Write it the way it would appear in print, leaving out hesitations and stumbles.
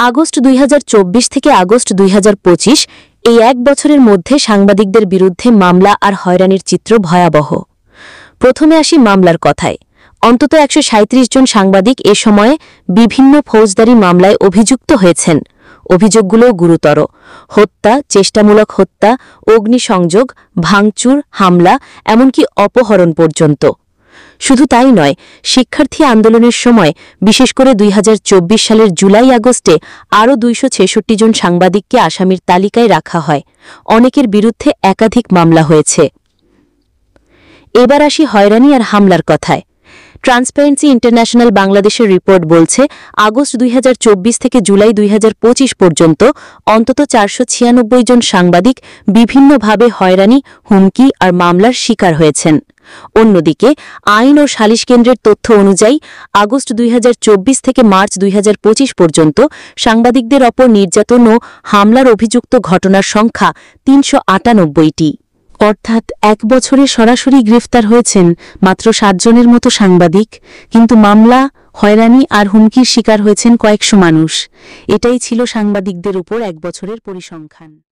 August 2024 থেকে August 2025 এই এক বছরের মধ্যে সাংবাদিকদের বিরুদ্ধে মামলা আর হয়রানির চিত্র ভয়াবহ। প্রথমে আসি মামলার কথায়। অন্তত 137 জন সাংবাদিক এ সময়ে বিভিন্ন ফৌজদারি মামলায় অভিযুক্ত হয়েছেন। অভিযোগগুলো গুরুতর: হত্যা, চেষ্টামূলক হত্যা, অগ্নিসংযোগ, ভাঙচুর, হামলা, এমনকি অপহরণ পর্যন্ত। শুধু তাই নয়, শিক্ষার্থী আন্দোলনের সময় বিশেষ করে 2024 সালের জুলাই-আগস্টে আরও 266 জন সাংবাদিককে আসামির তালিকায় রাখা হয়। অনেকের বিরুদ্ধে একাধিক মামলা হয়েছে। এবার আসি হয়রানি আর হামলার কথায়। ট্রান্সপারেন্সি ইন্টারন্যাশনাল বাংলাদেশের রিপোর্ট বলছে, আগস্ট 2024 থেকে জুলাই 2025 পর্যন্ত অন্তত 496 জন সাংবাদিক বিভিন্নভাবে হয়রানি, হুমকি আর মামলার শিকার হয়েছেন। অন্যদিকে আইন ও সালিশ কেন্দ্রের তথ্য অনুযায়ী আগস্ট 2024 থেকে মার্চ 2025 পর্যন্ত সাংবাদিকদের ওপর নির্যাতন ও হামলার অভিযুক্ত ঘটনার সংখ্যা 398টি। অর্থাৎ এক বছরে সরাসরি গ্রেফতার হয়েছেন মাত্র 7 জনের মতো সাংবাদিক, কিন্তু মামলা, হয়রানি আর হুমকির শিকার হয়েছেন কয়েকশো মানুষ। এটাই ছিল সাংবাদিকদের উপর এক বছরের পরিসংখ্যান।